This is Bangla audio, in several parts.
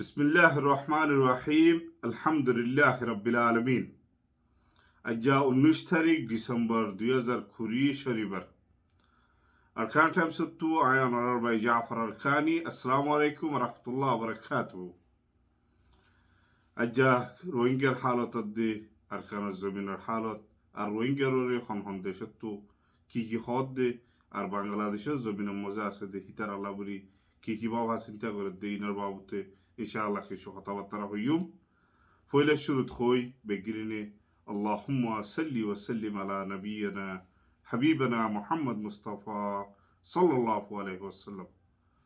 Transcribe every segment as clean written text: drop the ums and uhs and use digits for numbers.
বিসমিল্লাহ রহমান রাহিম আলহামদুলিল্লাহ রব্বিল আলমিন। আজ 19 তারিখ ডিসেম্বর 2020 শনিবার। আরকান টাইম সত্তু আয়ান বাই জাফর আরকানি। আসসালামু আলাইকুম রহমতুল্লাহ বরকাতুহু। আজ রোহিঙ্গার হালত দে আরকান জমিনের হালত আর রোহিঙ্গার হন দেশত্তু কি হদ দে আর বাংলাদেশের জমিনের মজা আছে দে হিতার আল্লাহ বলি কি বাবা চিন্তা করে দে ইনার বাবুতে ইনশাআল্লাহ কিছু কথাবার্তা হইম। ফইলে শুরুত হই বেগিরিনে আল্লাহুম্মা সাল্লি ওয়া সাল্লিম আলা নবিয়িনা হাবিবানা মুহাম্মদ মুস্তাফা সাল্লাল্লাহু আলাইহি ওয়াসাল্লাম।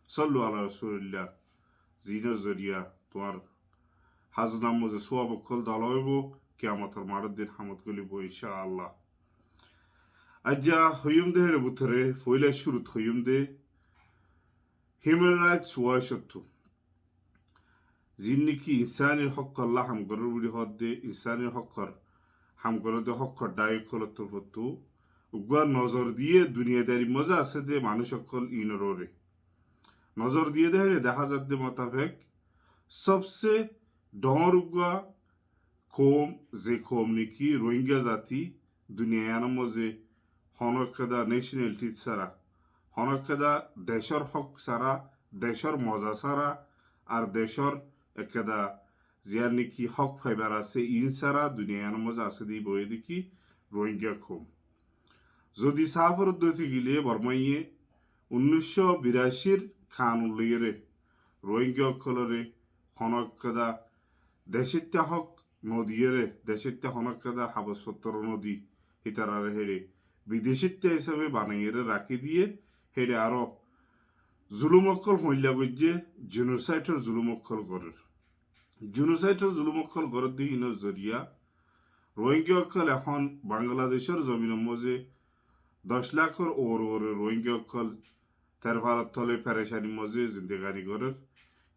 সাল্লু আলা রাসূলিল্লাহ। জিনের জরিয়া তোমার হাজনাম মজে সোয়াব কল দালাইব কিয়ামতের মারের দিন হামদ গলিব ইনশাআল্লাহ। আজ্জা হইম দে রে বুথরে ফইলে শুরুত হইম দে হিউম্যান রাইটস ওয়াশত্তু জিন্নিকি ইনসানের হক আল্লাহ হামগরের বুড়ি হদ দে ইনসানের হকর হামগরের দে হকর ডায়ক কলত্তর হতো উগুয়া নজর দিয়ে দুনিয়াদারি মজা আছে দে মানুষ সকল ইনরে নজর দিয়ে দেয় দেখা যাচ্ছে মোতাবেক সবসে ডর উগুয়া কম যে কম নাকি রোহিঙ্গা জাতি দুনিয়ার মজে হনকদা ন্যাশনালিটি ছাড়া হনকদা দেশর হক ছাড়া দেশর মজা ছাড়া আর দেশর একেদা যার নাকি হক ফাইবার আছে ইন ছাড়া দুনিয়ার মজা আছে দি বই দেখি রোহিঙ্গা কম যদি সাফর দইতে গিলে বর্মাইয়ে 1982 খান উল্লেগেরে রোহিঙ্গা কলরে হনকদা দেশিত্যা হক নদীরে দেশিত্যা হনকদা হাবসপত্র নদী হিতারারে হেড়ে বিদেশিত্যা হিসাবে বানাইয়েরে রাখি দিয়ে হেড়ে আরো জুলুমক্কল হইলা গজ্জে জেনোসাইটের জুলুমক্কল গড়ের জেনোসাইটের জুলুমক্কল গড়ের দিয়ে ইনোর জরিয়া রোহিঙ্গা অক্কল এখন বাংলাদেশের জমিনের মজে 10 লাখর ওরে রোহিঙ্গা অক্কল তার ভারত তলে পেরেশানি মজে জিন্দেগানি গড়ের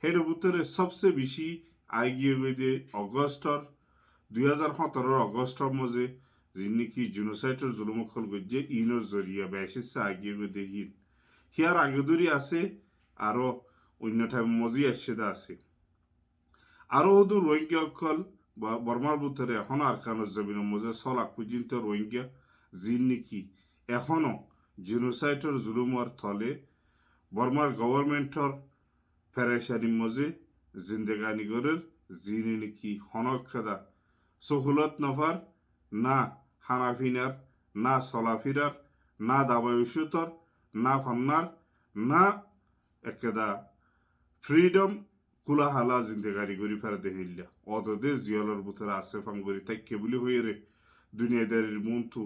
হেডে ভিতরে সবচেয়ে বেশি আগিয়ে গিয়ে অগস্টর 2017 অগস্টর মজে যিনি জেনোসাইটের জুলুমক্কল গজ্জে ইনোর জরিয়া বেশিসা আগিয়ে গিয়ে হিন হিয়ার আগে দূরি আছে আরো অন্য টাইম মজি আসছে আছে আরো হদু রোহিঙ্গা অকল বর্মার ভিতরে এখন আরকানের জমিনের মজে 6 লাখ পর্যন্ত রোহিঙ্গা জিন নাকি এখনো জেনোসাইটের জুলুমর থলে বর্মার গভর্নমেন্টর পেরেশানির মজে জিন্দেগানি গরের জিনে নাকি হনকদা সহুলত নফার না হানাফিনার না সলাফিরার না দাবায়ুসুতর না ফান্নার না একেদা ফ্রিডম কুলাহালা জিন্দেগারি গরি ফেরা দেহিল্লা অদদে জিয়ালর বুথের আছে ফাঙ্গরি তাইকে বলি হয়ে রে দুনিয়াদারির মন্তু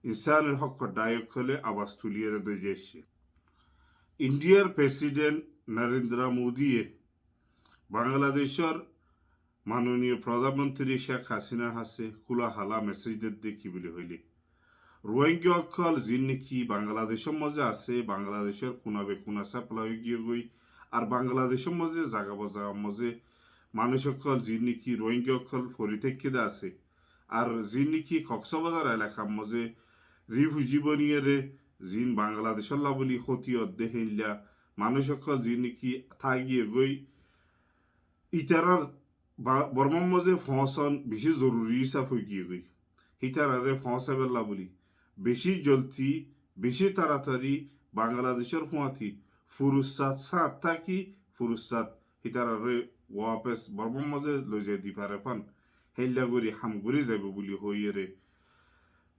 ইনসানের হক ডায়ক হলে আবাস তুলিয়ে দই যাইছে ইন্ডিয়ার প্রেসিডেন্ট নরেন্দ্র মোদিয়ে বাংলাদেশের মাননীয় প্রধানমন্ত্রী শেখ হাসিনার হাসে কুলাহালা মেসেজদের দেখি বলে হইলে রোহিঙ্গা অকল যিনি নাকি বাংলাদেশের মজা আছে বাংলাদেশের কোনাবে কোনা সাপ্লাই গিয়ে গই আর বাংলাদেশের মজে জাগা বাজা মজে মানুষ অকল যিনি নাকি রোহিঙ্গা অকল ফরিতেকে আছে আর যিনি নাকি কক্সবাজার এলাকার মজে রিফিউজি বনিয়ে জিন বাংলাদেশের বলি ক্ষতি অর্ধেহিল্লা মানুষ অকল যিনি নাকি থাকিয়ে গই ইতারার বর্মার মজে ফসন বেশি জরুরি হিসাব হয়ে গিয়ে গই হিতারারে ফসাবেল্লা বলি বেশি জলদি বেশি তাড়াতাড়ি বাংলাদেশের ফুয়াতি ফুরুসাত সাত থাকি ফুরুসাত হিতারে ওয়াপেস বর্মার মাঝে লই যাই দি পারে পান হেল্লা করি হামগুড়ি যাইব বলি হইয়ে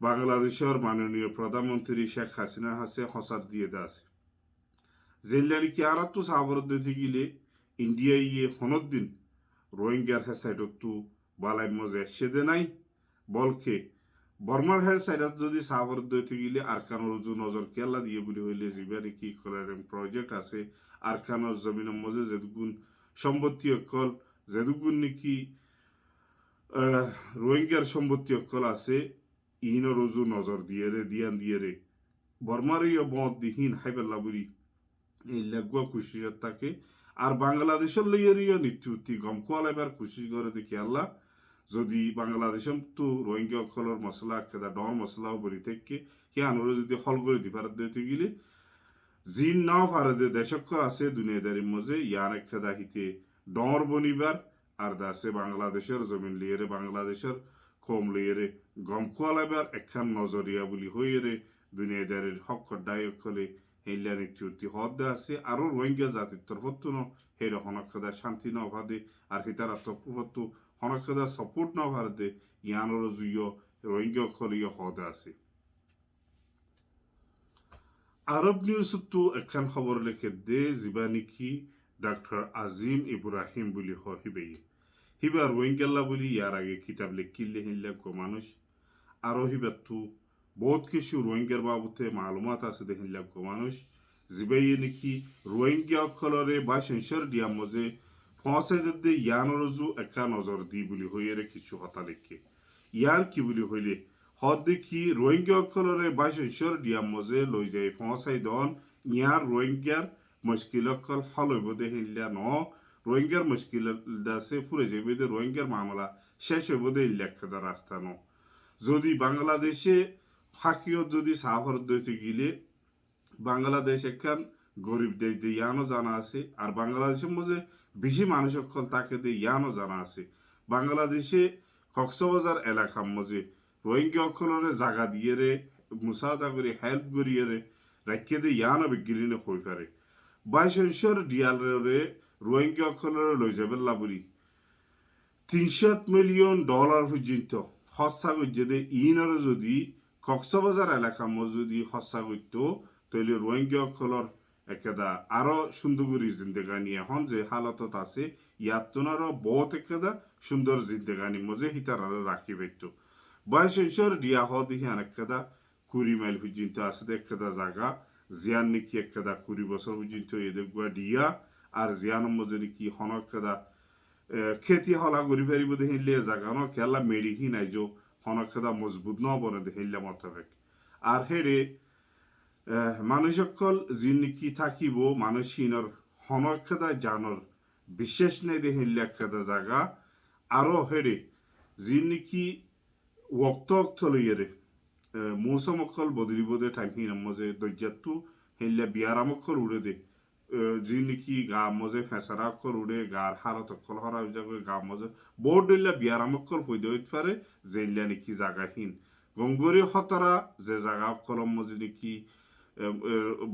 বাংলাদেশের মাননীয় প্রধানমন্ত্রী শেখ হাসিনার হাসে হসার দিয়ে দা আছে জেল্লারি কি আর তো সাবর দিতে গিলে ইন্ডিয়া ইয়ে হনদ দিন রোহিঙ্গার হেসাইডত্তু বালাই মজে সেদে নাই বলকে বর্মার হের সাইডত যদি সাবর দইতে গেলে আরকানোর উজু নজর কেলা দিয়ে বলি হইলে জিবারে কি করার প্রজেক্ট আছে আরকানোর জমিনের মজে যেদুগুন সম্পত্তি অকল যেদুগুন নাকি রোহিঙ্গার সম্পত্তি অকল আছে ইনর উজু নজর দিয়ে দিয়ান দিয়ে বর্মার ইয়ে বদ দিহীন হাইবেল্লা বলি এই লাগুয়া খুশি থাকে আর বাংলাদেশের লইয়ের নিত্যুতি গম কোয়ালাইবার খুশি করে দেখি আল্লাহ যদি বাংলাদেশম তো রোহিঙ্গা অকলর মশলা কেদা ডর মশলাও বলি থেকে হিয়ানোরে যদি হল করে দি ভারত দিতে গেলে জিন নাও ভারতে দেশক আছে দুনিয়াদারির মধ্যে ইয়ার খেদা হিতে ডর বনিবার আর দাসে বাংলাদেশের জমিন লিয়েরে বাংলাদেশের কম লিয়েরে গম খোয়ালাবার একখান নজরিয়া বলি হইয়েরে দুনিয়াদারের হক ডায়ক হলে হেলিয়া নীতি হদ আছে আরও রোহিঙ্গা জাতির তরফত্ব হের হনক্ষদা শান্তি ন ভাদে আর হিতারা তরফত্ব হনক্ষদা সাপোর্ট ন ভারতে ইয়ানোর জুইয় রোহিঙ্গা খলিয় হদ আছে আরব নিউজ তো একখান খবর লিখে দে জিবানিকি ডক্টর আজিম ইব্রাহিম বলি হিবে হিবা রোহিঙ্গাল্লা বলি ইয়ার আগে কিতাব লিখিলে হিল্লা গো মানুষ আরও হিবার তো বহুত কিছু রোহিঙ্গার বাবুতে মালুমাত আছে দেখেন গো মানুষ জিবাই নাকি রোহিঙ্গা অক্ষরে বা সংসার দিয়া মজে ফসাইদের দে ইয়ানরজু একা নজর দি বলি হইয়ারে কিছু হতা লিখে ইয়ার কি বলি হইলে হদ দেখি রোহিঙ্গা অক্ষরে বা সংসার দিয়া মজে লই যায় ফসাই দন ইয়ার রোহিঙ্গার মুশকিল অক্ষল হল হইব দে হিল্লা ন রোহিঙ্গার মুশকিল দাসে ফুরে যাবে দে রোহিঙ্গার মামলা শেষ হইব দে ইল্লাক্ষদা রাস্তা ন যদি বাংলাদেশে ফাঁকিয়ত যদি সাফারত দইতে গেলে বাংলাদেশ একখান গরিব দেশ দিয়ে ইয়ানো জানা আছে আর বাংলাদেশের মধ্যে বেশি মানুষ অকল তাকে দিয়ে ইয়ানো জানা আছে বাংলাদেশে কক্সবাজার এলাকার মধ্যে রোহিঙ্গা অকলরে জাগা দিয়ে রে মুসাদা করে হেল্প করিয়ে রে রাখিয়ে দিয়ে ইয়ানো বিগিরিনে হয়ে পারে 22 ডিয়ালরে রোহিঙ্গা অকলরে লই যাবে লাবুরি $300 মিলিয়ন পর্যন্ত হস্যা যদি ইনরে যদি কক্সবাজার এলাকা যদি হস্যা করত তাহলে রোহিঙ্গা অকলর একেদা আরো সুন্দর করে জিন্দেগানি এখন যে হালতত আছে ইয়ার তোনারও বহুত একেদা সুন্দর জিন্দেগানি মজে হিতার রাখি পাইত 22 ডিয়া হ দেখি একেদা 20 মাইল পর্যন্ত আছে একেদা জায়গা জিয়ান নাকি একেদা 20 বছর পর্যন্ত এদের ডিয়া আর জিয়ান মজে নাকি হন একেদা খেতি হলা গরি পারিব দেখিলে জাগা ন কেলা মেডিকি নাই যো হনক্ষদা মজবুত ন বনে দেখিলে মতবেক আর হেরে মানুষ অকল যিনি থাকিব মানুষিনর হনক্ষদা জানর বিশেষ নেই দেখিলে একটা জাগা আরো হেরে যিনি কি ওক্ত লইয়েরে মৌসুম অকল বদলিব দে টাইম মজে দৈজাতু হেলিয়া বিয়ারাম অকল উড়ে দে যিনি কি গা মজে ফেসারা অকল উড়ে গার হারত অকল হরা যাবে গা মজে বোর্ড দিল্লা বিয়ারাম অকল পইতে হইতে পারে যে ইল্লা নাকি জাগাহীন গঙ্গরি হতরা যে জাগা অকলম মজে নাকি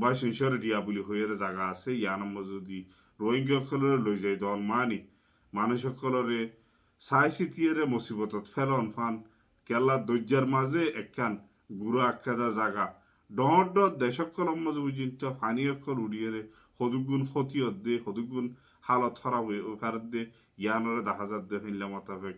22 দিয়া বলি হয়ে জাগা আছে ইয়ানম যদি রোহিঙ্গা অকলরে লই যায় দন মানি মানুষ অকলরে চাই চিতিয়েরে মুসিবতত ফেলন ফান কেলা দৈর্যার মাঝে একখান গুড়া আখ্যাদা জাগা ডট দেশক কলম মজে পর্যন্ত ফানি অক্ষর উড়িয়ে সদুগুণ ক্ষতিয়ত দে সদুগুণ হালত খারাপ ভারত দে ইয়ানরে 10,000 দে ফেললে মোতাবেক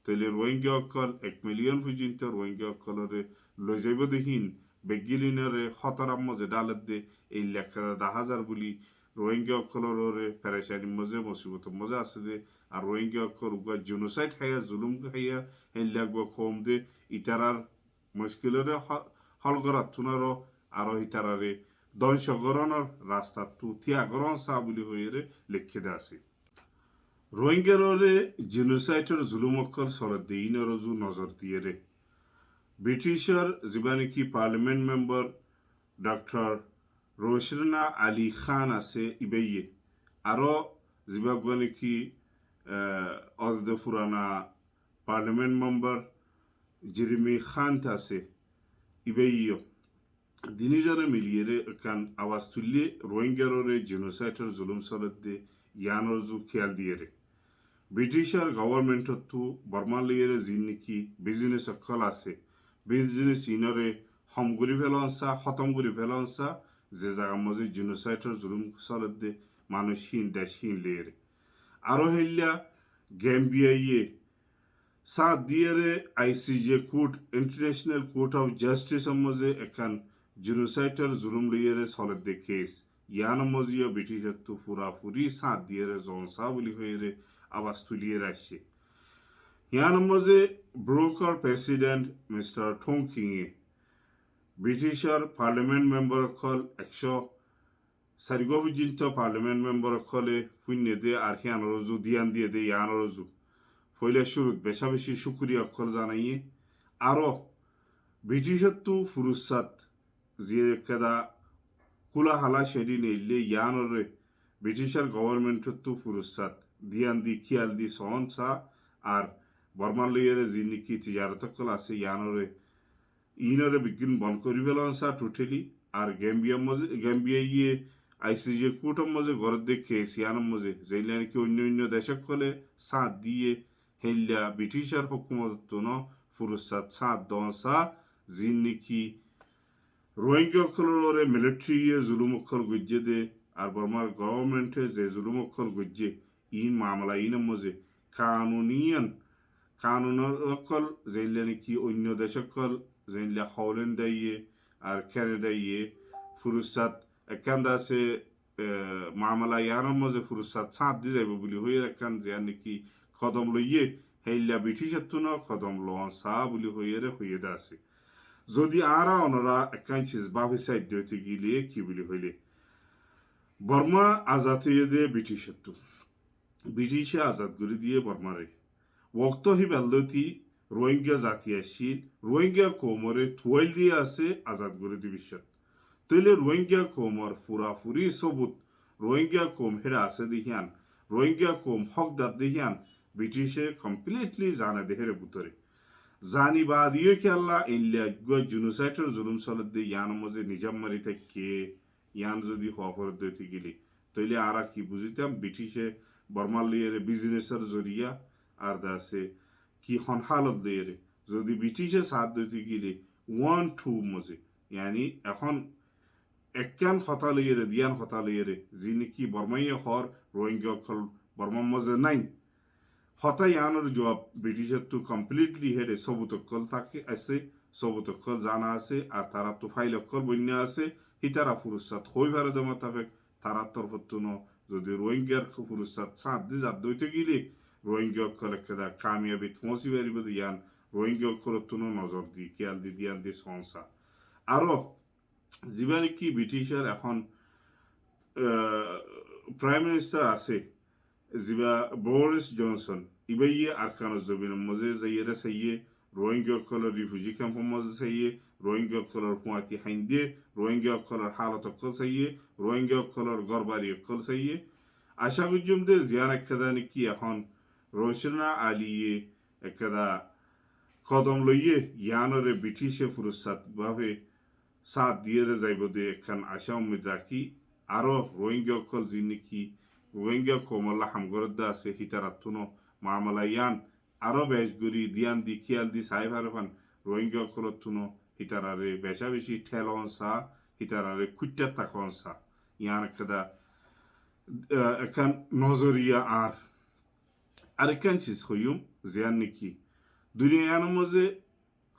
তাইলে রোহিঙ্গা অক্ষর 1 মিলিয়ন পর্যন্ত রোহিঙ্গা অক্ষরে লই যাইব দেখিন বেগিলিনরে খতরাম মজে ডালত দে এই লেখা 10,000 বলি রোহিঙ্গা অক্ষরে পেরেশানি মজে মুসিবত মজা আছে দে আর রোহিঙ্গা অক্ষর উগা জেনোসাইড খাইয়া জুলুম খাইয়া এই লাগব কম দে ইটারার মুশকিলরে হল করার তুনারও আরো ইটারারে ধ্বংসকরণের রাস্তা তু ত্যাগরণ চা বুলি হয়ে লিখে দে আছে রোহিঙ্গারে জেনোসাইডের জুলুম অক্ষর সরদ দে ইনরজু নজর দিয়ে রে ব্রিটিশের যিবা parliament member doctor Roshna Ali Khan আছে ইবেইয়ে আরও যিবা নাকি অদে পুরানা পার্লামেন্ট মেম্বার জেরেমি খান আছে ইবেইয় দিনিজনে মিলিয়ে কান আওয়াজ তুললে রোহিঙ্গারে জেনোসাইডের জুলুম সরদ দে ইয়ানরজু খেয়াল দিয়ে রে ব্রিটিশের গভর্নমেন্টত তো বর্মা লিয়ে যি নাকি বিজনেস অকল আছে বিজনেস ইনরে হম করে ফেলনসা খতম করে ফেলনসা যে জায়গা মজে জেনোসাইডের জুলুম সরদ দে মানুষহীন দেশহীন লিয়ে রে আরো হেলিয়া গ্যাম্বিয়াইয়ে সাথ দিয়ে রে ICJ court international court of justice মজে এখান জেনোসাইডের জুলুম লিয়ে রে সরদ দে কেস ইয়ান মজিয়া ব্রিটিশের তো পুরাপুরি সাথ দিয়ে রে জনসা বলি হয়ে রে আওয়াজ তুলিয়ে আসছে ইয়ান মজে ব্রোকার প্রেসিডেন্ট মিস্টার থংকিংয়ে ব্রিটিশের পার্লামেন্ট মেম্বার অকল 104 পর্যন্ত পার্লামেন্ট মেম্বার অকলে পুণ্যে দে আর হিয়ান রজু দিয়ান দিয়ে দে ইয়ান রজু পয়লা শুরুত বেশা বেশি শুক্রিয়া অক্ষর জানাইয়ে আরো ব্রিটিশের তো ফুরুসাত যে কেদা কুলা হালা সেদিন এলে ইয়ানরে ব্রিটিশের গভর্নমেন্টের তো ফুরুসাত diyan di kial di sonsa ar Burma liyere ziniki tijaratokol আছে ইনরে বিজ্ঞান বন করি পেলামসা টোটালি আর গ্যাম্বিয়া গিয়ে আইসিজে কুটম মজে ঘর দেখে সিয়ানম মজে যেইলা নাকি অন্য দেশক কলে সাথ দিয়ে হেল্লা ব্রিটিশার হকুমত ন ফুরুসাত সাথ দনসা জিন নাকি রোহিঙ্গা অক্ষরে মিলিটারি জুলুম অক্ষর গুজ্জে দে আর বর্মার গভর্নমেন্টে যে জুলুম অক্ষর গুজ্জে ইন মামলা ইনম মজে কানুনের অকল যেইলা নাকি অন্য দেশকল যেইলা হল্যান্ড দাইয়ে আর ক্যানাডা ইয়ে ফুরুসাত একান্দা আছে মামলা ইয়ানোর মজে ফুরুসাত সাথ দি যাইব বলি হয়ে একান যে নাকি কদম লইয়ে হেইলা ব্রিটিশের তো না কদম লন সা বলি হয়ে আছে যদি আরা ওনারা একান চিজ বাফে সাইড দিতে গিলে কি বলি হইলে বর্মা আজাদ হয়ে দে ব্রিটিশের তো ব্রিটিশে আজাদ করে দিয়ে বর্মারে ওক্ত হি বেলদতি রোহিঙ্গা জাতি আসিল রোহিঙ্গা কোমরে থুয়াইল দিয়ে আছে আজাদ করে দি বিশ্বত তৈলে রোহিঙ্গা কোমর ফুরাফুরি সবুত রোহিঙ্গা কোম হেরা আছে দেখিয়ান রোহিঙ্গা কোম হকদার দেখিয়ান ব্রিটিশে কমপ্লিটলি জানে দেহের ভিতরে জানি বা দিয়ে কি আল্লাহ ইল্লা জুনুসাইটের জুলুম চলত দিয়ে ইয়ান মজে নিজাম মারি থেকে ইয়ান যদি হওয়ার দিতে গেলে তৈলে আরা কি বুঝিতাম ব্রিটিশে বর্মার লিয়ে বিজনেসের জরিয়া আর দাসে কি হন হালত দিয়ে যদি ব্রিটিশে সাথ দিতে গেলে 1-2 মজে ইয়ানি এখন একান হতা লইয়ে দিয়ান হতা লইয়ে যি নাকি বর্মাইয়ে হর রোহিঙ্গা অক্ষর বর্মা মজে নাই হতা ইয়ানোর জবাব ব্রিটিশের তো কমপ্লিটলি হেডে সবুত অক্ষর থাকে আছে সবুত অক্ষর জানা আছে আর তারা তো ফাইল অক্ষর বন্যা আছে হিতারা ফুরুসাত হই ভারে দমা তাবে তারা তরফত যদি রোহিঙ্গার ফুরুসাত সাথ দি যাত দইতে গেলে রোহিঙ্গা অক্ষর একটা কামিয়াবি পৌঁছি পারিব ইয়ান রোহিঙ্গা অক্ষরের তো নজর দি খেয়াল দি দিয়ান দি সংসা আরো যিবা নাকি ব্রিটিশের এখন প্রাইম মিনিস্টার আছে যিবা বরিস জনসন ইবাইয়ে আরকানোর জমিন মজে যাইয়ে সাইয়ে রোহিঙ্গা অক্ষরের রিফিউজি ক্যাম্প মজে সাইয়ে রোহিঙ্গা অক্ষরের হুয়াতি হাইন দিয়ে রোহিঙ্গা অক্ষরের হালত অক্ষর সাইয়ে রোহিঙ্গা অক্ষরের গড়বাড়ি অক্ষর সাইয়ে আশা করছুম দে জিয়ান একটা নাকি এখন রোশনা আলিয়ে একটা কদম লইয়ে ইয়ানরে ব্রিটিশে ফুরুসাত ভাবে সাথ দিয়ে যাইব দে এখান আশা উম্মিদ রাখি আরো রোহিঙ্গা অক্ষর যি নাকি রোহিঙ্গা কমলা হামগরদ্দা আছে হিতারাতুনো মামলা ইয়ান আরো বেশ গরি দিয়ান দি খেয়াল দি সাহেব হারফান রোহিঙ্গা অক্ষরতুনো হিতারারে বেশা বেশি ঠেলন সা হিতারারে কুট্টা তাকন সা ইয়ান একটা এখান নজরিয়া আর এখান চিজ হইম জিয়ান নাকি দুনিয়ার মধ্যে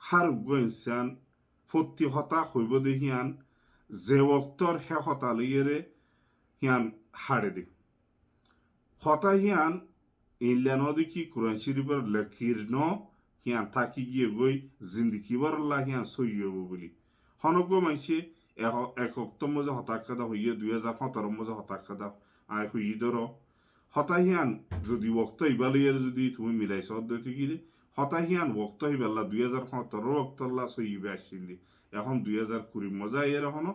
হার ইনসান ফতি হতা হইব দে হিয়ান যে অক্তর হে হতা লইয়েরে হিয়ান হাড়ে দে হতা হিয়ান ইল্লানো দেখি কোরআন শরীফের লেখির ন হিয়ান থাকি গিয়ে গই জিন্দিগি বরল্লা হিয়ান সইব বলি হনগ মাইছে এক অক্তর মধ্যে হতাকাদা হইয়ে 2017 মধ্যে হতাকাদা আয় হইয়ে ধর হতা হিয়ান যদি ওক্ত ইবালিয়ের যদি তুমি মিলাইছ অদ্বৈত গিলে হতা হিয়ান ওক্ত ইবাল্লা 2017 অক্তল্লা সইবে আসছিলি এখন 2020 মজা এর হনো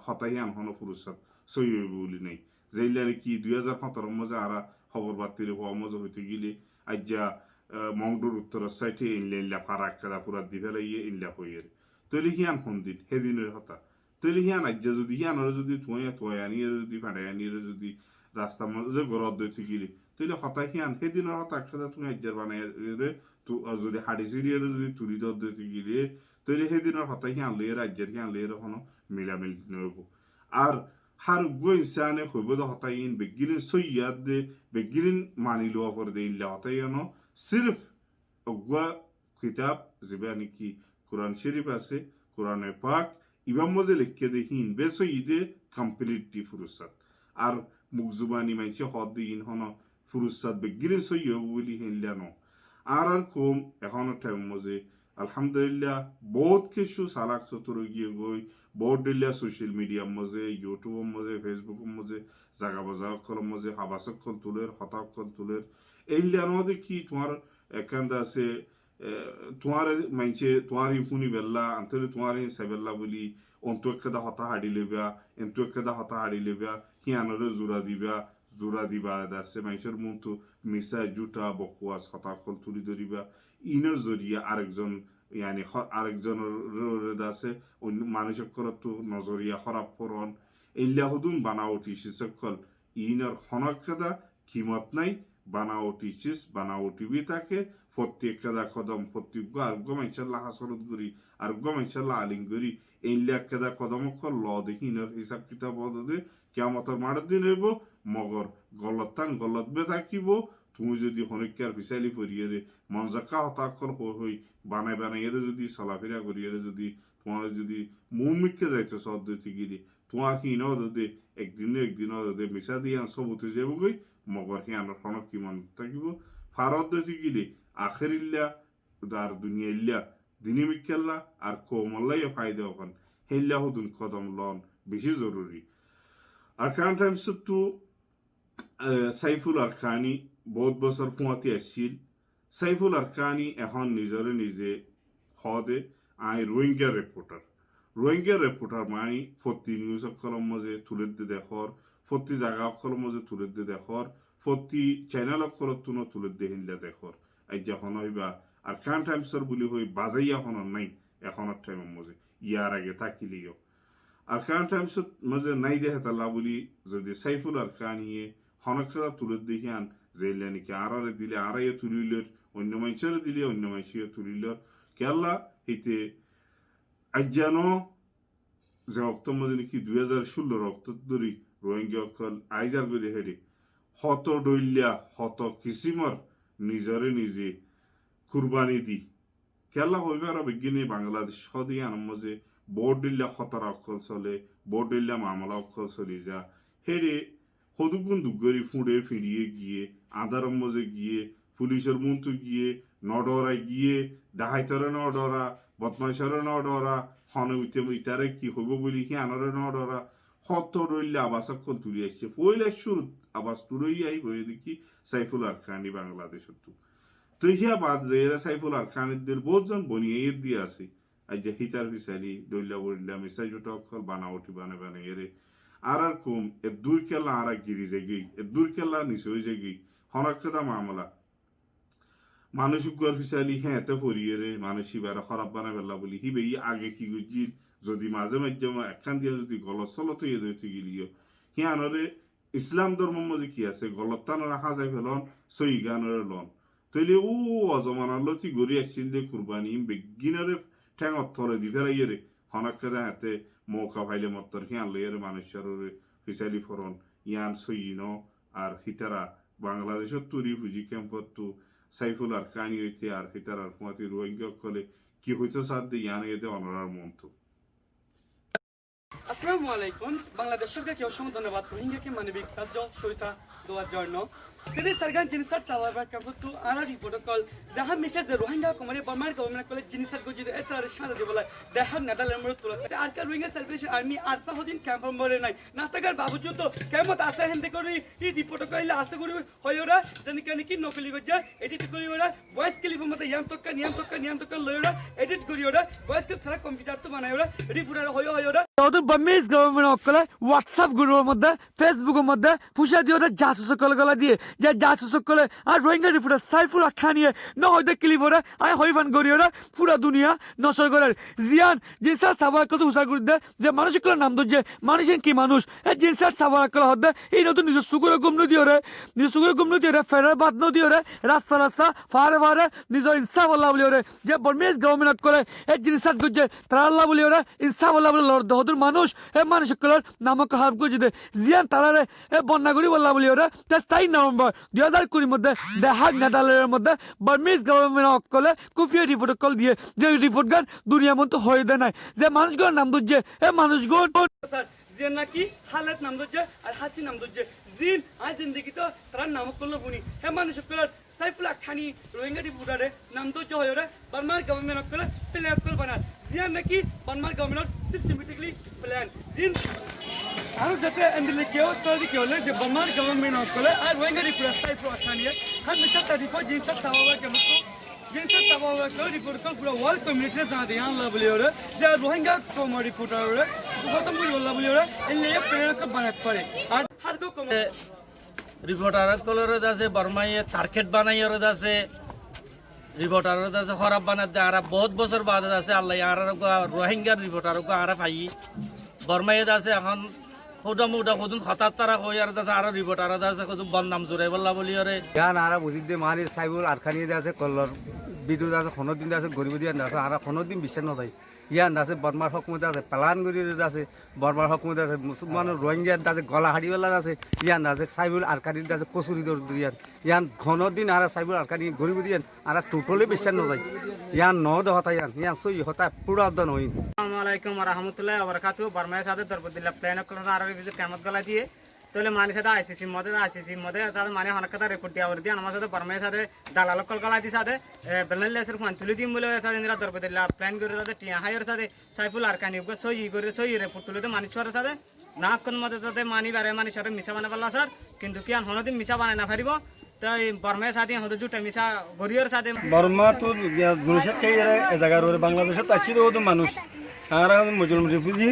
হতা হিয়ান হনো ফুরুসাত সইবে বলি নাই যেইলা কি 2017 মজা আরা খবর বাতিল হওয়া মজা হইতে গেলে আজ্জা মংডুর উত্তরের সাইডে ইনলা ফারাক কাদা পুরা দি ফেলাইয়ে ইনলা হইয়ে তৈলি হিয়ান দিন সেদিনের হতা তৈলি হিয়ান আজ্জা যদি হিয়ানরে যদি তুই আনিয়ে যদি ফাটাই আনিয়ে যদি রাস্তা মধ্যে গরদ দইতে গেলে তৈলে হতা হিয়ান সেদিনের হতা কাদা তুমি আজ্জার বানাই যদি হাড়ি সিরিয়ে যদি তুলি দইতে গেলে তৈলে সেদিনের হতা হিয়ান লইয়ে রাজ্যের হিয়ান লইয়ে এখনো মিলামিল নব আর হার ইনসানে হইব হতা ইন বেগিরিন সইয়াদ দে বেগিরিন মানি লওয়া পর দে ইল্লা হতা ইয়ানো সির্ফ অগুয়া কিতাব যেবা নাকি কোরআন শরীফ আছে কোরআনে পাক ইবাম মজে লিখে দে হিন বেসইদে কমপ্লিটলি ফুরুসাত আর মুখজুবানি মাইছে হদ ইন হন ফুরুসাত বেগিরিন সইয়া বলি হিনলানো আর কম এখন টাইম মজে আলহামদুলিল্লাহ বহুত কিছু সালাক চতুর গিয়ে গই বহুত দিল্লা সোশ্যাল মিডিয়ার মজে ইউটিউবের মজে ফেসবুকের মজে জাগা বাজা অক্ষর মজে হাবাসক্ষল তুলের হতাক্ষল তুলের এইলানো দেখি তোমার একান্দা আছে তোমার মাইছে তোমার ইফুনি বেল্লা আন্তরে তোমার সেবেল্লা বলি অন্তু একটা হতা হাড়ি লেবা এন্তু একটা হতা হাড়ি লেবা হিয়ানরে জোড়া দিবা জোড়া দিবা আছে মানুষের মতো মিশা জুটা বকুয়া সতাকল তুলি ধরিবা ইনের জরিয়া আরেকজন ইয়ানি আরেকজনের আছে অন্য মানুষের তো নজরিয়া খরাব পরন এইলা হুদুম বানাওটি সকল ইনের হনকেদা কিমত নাই বানাওটি চিস বানাওটি বি থাকে প্রত্যেক কেদা কদম প্রত্যেক আরোগ্য মাইশাল্লাহ হাসরত করি আরোগ্য মাইশাল্লাহ আলিম করি এইলা কেদা কদম ল দেখিনের হিসাব কিতাব দে কেমতর মাড়ের দিন হইব মগর গলতান গলত বে থাকিব তুমি যদি হনিকার ফিসাইলি পরিয়ে দে মনজাকা হতাক্ষর হই বানাই বানাইয়ে যদি চলাফেরা করিয়ে যদি তোমার যদি মুমিককে যাইতো সদ্যতি গিরি তোমার কি ন দে একদিন দে মিশা দিয়ে সব উঠে যাব গই মগর কি আনার খনক কিমান থাকিব ফারত দতি গিলি আখেরিল্লা আর দুনিয়া ইল্লা দিনিমিকাল্লা আর কোমল্লাই ফায়দা ওখান হেল্লা হুদুন কদম লন বেশি জরুরি আর কারণ টাইমস তো সাইফুল আরকানি বহুত বছর পুঁয়াতে আসছিল সাইফুল আরকানি এখন নিজরে নিজে হদে আই রোহিঙ্গা রিপোর্টার মানে ফতি নিউজ কলম মাঝে তুলে দে দেখর ফতি জায়গা কলম মাঝে তুলে দে দেখর ফতি চ্যানেল কলত তুনো তুলে দে হিন্দা দেখর আজ যখন হইবা আর কারণ টাইমসর বলি হই বাজাই এখন নাই এখনের টাইমের মাঝে ইয়ার আগে থাকিলিও আর কারণ টাইমসত মাঝে নাই দেখে তাল্লা বলি যদি সাইফুল আরকানিয়ে হনকদা তুলে দেখি আন জেলে নাকি আড়ারে দিলে আড়াইয়ে তুলিল অন্য মানুষের দিলে অন্য মানুষের তুলিল কেল্লা হিতে আজ্জানো যে অক্ত মাঝে নাকি 2016 অক্ত ধরি রোহিঙ্গা অকল আইজার গদি হেডে হত ডইল্লা হত কিসিমর নিজরে নিজে কুরবানি দি কেল্লা হইবে আর বিজ্ঞানী বাংলাদেশ সদি আনম মাঝে বোর্ডিল্লা খতরা অক্ষল চলে বোর্ডিল্লা মামলা অক্ষল চলি যা হেরে সদুগুণ দুগরি ফুঁড়ে ফিরিয়ে গিয়ে আধারম মজে গিয়ে পুলিশের মন্তু গিয়ে নডরা গিয়ে ডাহাইতরে নডরা বদমাইশরে নডরা হনবিতে ইতারে কি হইব বলি কি আনরে নডরা হত রইলে আবাস অক্ষল তুলি আসছে পয়লা শুরু আবাস তুলই আই বই দেখি সাইফুল আরকানি বাংলাদেশের তো ইহা বাদ যে এরা সাইফুল আরকানিদের বহুতজন বনিয়ে দিয়ে আছে আজ যে হিতার ফিসালি ডইলা বইলা মিসাই জোটা অক্ষল বানাওটি বানে এরে আর কম এ দূর কেলা আর গিরি যাগি এ দূর কেলা নিচে হয়ে যাগি হনকদা মামলা মানুষ গর ফিসালি হ্যাঁ এতে পড়িয়ে রে মানুষই বেড়া খারাপ বানা বেলা বলি হিবে আগে কি গুজিল যদি মাঝে মাঝে একখান দিয়ে যদি গলত চলত ইয়ে দইতে গেলিও হিয়ানরে ইসলাম ধর্ম মধ্যে কি আছে গলতানরা হাজাই ফেলন সই গানরে লন তৈলে ও অজমানার লতি গড়ি আসছিল দে কুরবানি বেগিনারে ঠ্যাং অর্থরে দি ফেরাইয়ে রে হনকদা হাতে মৌকা ভাইলে মত্তর হিয়ান লইয়ের মানুষের ফিসালি ফরন ইয়ান সইন আর হিতারা বাংলাদেশের তুরি ফুজি ক্যাম্পত তো সাইফুল আরকানি হইতে আর হিতার আর কুমাতি রোহিঙ্গা কলে কি হইতো সাথ দিয়ে ইয়ান এতে অনরার মন্ত আসসালামু আলাইকুম বাংলাদেশ সরকারকে অসংখ্য ধন্যবাদ রোহিঙ্গাকে মানবিক সাহায্য সহায়তা দেওয়ার জন্য তিনি সরকার জিনিসের চালাবার কাপড় আর প্রোটোকল যাহা মিশে যে রোহিঙ্গা কুমারী বর্মার গভর্নমেন্ট কলেজ জিনিসের গুজি এতার সাদা দিবলা দেখার নেদালের মধ্যে তোলা আর কা রোহিঙ্গা সার্ভিসেশন আর্মি আর সাহদিন ক্যাম্প মরে নাই না থাকার বাবজুদ তো কেমত আসে হেন্দে করি এই রিপোর্ট কইলে আসে করি হয় ওরা জানি কেন কি নকলি গজা এডিট করি ওরা ভয়েস ক্লিপ মতে ইয়াম তক্কা লই ওরা এডিট করি ওরা ভয়েস ক্লিপ ছাড়া কম্পিউটার তো বানাই ওরা রিপোর্টার হয় ওরা ওদের বার্মিজ গভর্নমেন্ট অকলে হোয়াটসঅ্যাপ গ্রুপের মধ্যে ফেসবুকের মধ্যে ফুসা দিয়ে ওদের জাসুস গলা দিয়ে যে জাসুস কলে আর রোহিঙ্গা রিপোর্টার সাইফুল আখানিয়ে ন হয়তো ক্লিপ ওরা আয় হইফান করি ওরা পুরা দুনিয়া নসর করার জিয়ান জিনসার সাবার কত হুসার করে দেয় যে মানুষগুলোর নাম ধরছে মানুষের কি মানুষ এই জিনসার সাবার কলা হতে এই নতুন নিজের সুগুলো গুম নদী ওরে নিজের সুগুলো গুম নদী ওরে ফেরার বাদ নদী ওরে রাস্তা ফারে নিজের ইনসাফ আল্লাহ বলি ওরে যে বার্মিজ গভর্নমেন্ট করে এই জিনসার করছে তারা আল্লাহ বলি ওরা ইনসাফ আল্লাহ বলে লড় দহদুর মানুষ এ মানুষগুলোর নামক হাফ করছে দে জিয়ান তারারে এ বন্যা করি বললা বলি ওরা 23 নভেম্বর 2020 মধ্যে দেহাগ নেদারল্যান্ডের মধ্যে বার্মিজ গভর্নমেন্ট অকলে কুফিয়া রিপোর্ট কল দিয়ে যে রিপোর্ট গান দুনিয়ার মধ্যে হয়ে দেয় নাই যে মানুষগুলোর নাম ধরছে এ মানুষগুলো যে নাকি হালাত নাম ধরছে আর হাসি নাম ধরছে জিন আজ জিন্দগি তো তার নাম করলো শুনি হে মানুষগুলোর সাইফুল আখানি রোহিঙ্গা রিপোর্টারে নাম ধরছে হয় ওরা বার্মার গভর্নমেন্ট অকলে প্লে অকল বানার জিয়ান নাকি বার্মার গভর্নমেন্ট সিস্টেমেটিকলি প্ল্যান জিন আর যাতে এন্ডলে কেউ তৈরি কেউ যে বার্মার গভর্নমেন্ট অকলে আর রোহিঙ্গা রিপোর্টার সাইফুল আখানি हमेशा तारीफो जिनसा सवाल के मतलब जिनसा सवाल का रिपोर्ट का पूरा वर्ल्ड कम्युनिटी ने जाने यहाँ ला बोलिए और जब रोहिंग्या को मर रिपोर्टर और तो खत्म भी बोला बोलिए और इन लिए प्रेरणा का बनात पड़े और हर को রিপোর্টার কলরে আছে বর্মাইয়ে টার্গেট বানাইয়ের আছে রিপোর্টার আছে খরাব বানাতে আর বহুত বছর বাদ আছে আল্লাহ আর রোহিঙ্গার রিপোর্টার আর পাই বর্মাইয়ে আছে এখন খুদা মুদা খুদুন হঠাৎ তারা হয়ে আর আছে আরো রিপোর্টার আছে খুদুন বদনাম জোরে বললা বলি ওরে ইয়ান আরা বুঝি দে মারি সাইবুল আরখানি আছে কলর বিদ্যুৎ আছে খনৰ দিন আছে গরিব দিন আছে আর খনৰ দিন বিশ্বাস নথাই ইয়ান আছে বর্মার হকুমত আছে পালানগুড়ি আছে বর্মার হকুমত আছে মুসলমান রোহিঙ্গার আছে গলা হাড়িওয়ালা আছে ইয়ান আছে সাইবুল আরখানি আছে কচুরি দিয়ান ইয়ান খনৰ দিন আর সাইবুল আরখানি গরিব দিয়ান আর টোটালি বিশ্বাস নথাই ইয়ান নদ হতা ইয়ান সই হতা পুরা দন হইন আসসালামু আলাইকুম ওয়া রাহমাতুল্লাহি ওয়া বারাকাতুহু বর্মায় সাথে দরবদিল্লাহ প্ল্যান কলর আর ভিজিট কামত গলা দিয়ে তোলে মানি সাথে আইসিসি মদে তাদের মানে অনেক কথা রিপোর্ট দিয়া দিয়ে আমার সাথে বর্মায় সাথে দালাল কল গলা দিয়ে সাথে বেনালেসের ফোন তুলে দিম বলে তাদের নিরা দরবদিল্লাহ প্ল্যান করে সাথে টিয়া হাইয়ের সাথে সাইফুল আরকানি গো সই রিপোর্ট তুলে তো মানি ছড়ার সাথে না কোন মতে তাতে মানি বারে মানি সাথে মিশা বানাই পারলা স্যার কিন্তু কি হনদিন মিশা বানাই না পারিব তাই বর্মায় সাথে হতে জুটে মিশা গরিয়র সাথে বর্মা তো গুণেশ্বর কে জায়গার বাংলাদেশত আসছি তো মানুষ আর মুসলিম রিফিউজি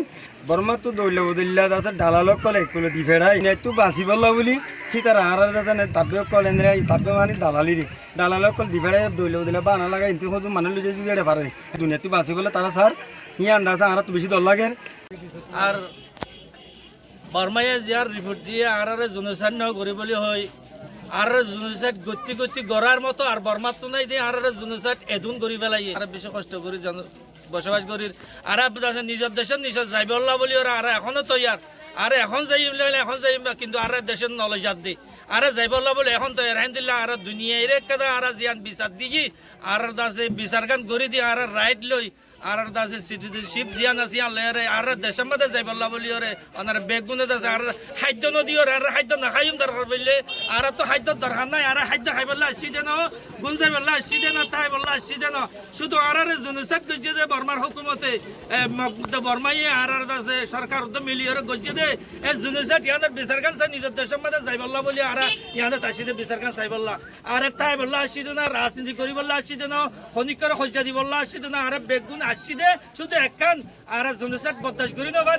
বর্মা তো দৌড়লে বদলিলা তাতে ডালালক কলে কলে দি ফেড়াই তো বাঁচি বললা বলি সি তার আর তাপে কল এনে তাপে মানে দালালি ডালালক কল দি ফেড়াই দৌড়লে বদলিলা বানা লাগা ইন্তু হতো মানুষ লুচে যদি এটা পারে দুনিয়াতে বাঁচি বলে তারা স্যার ই আন্দাজে আর তো বেশি দল লাগে আর বর্মাইয়ে যার রিপোর্ট দিয়ে আর জনসান্য করি বলি হয় আর জনসাইড গতি গড়ার মতো আর বর্মার তো নাই দিয়ে আর জনসাইড এদুন করি পেলাই আর বেশি কষ্ট করি বসবাস করি আর নিজের দেশের নিজের যাইব বলি ওরা আর এখনো তৈয়ার আর এখন যাই এখন যাই কিন্তু আর দেশের নলেজাত দি আর যাইব বলে এখন তৈয়ার হ্যান দিলে আর দুনিয়া এর কেদা আর জিয়ান বিচার দিগি আর দাসে বিচার গান করি দি আর রাইট লই আর দাসে সিটিজেনশিপ জিয়ান আছে আর দেশের মধ্যে যাইব বলি ওরে ওনার বেগুনে দাসে আর খাদ্য নদী ওর আর খাদ্য না খাইম দরকার বললে আর তো খাদ্য দরকার নাই আর খাদ্য খাই বললে আসছি দেন গুণ যাই বললে আসছি দেন তাই বললে আসছি দেন শুধু আর জনসাক গজ্জে দে বর্মার হুকুমতে বর্মাইয়ে আর দাসে সরকার উদ্যম মিলিয়ে গজ্জে দে এ জনসাক ইয়াদের বিচার গান চাই নিজের দেশের মধ্যে যাই বললা বলি আর ইয়াদের আসছি দে বিচার গান চাই বললা আর তাই বললে আসছি দেন রাজনীতি করি বললে আসছি দেন খনিক করে খজ্জা দি বললে আসছি দেন আর বেগুন আসছি দে শুধু একখান আর জনসাক বদাস করি না পারে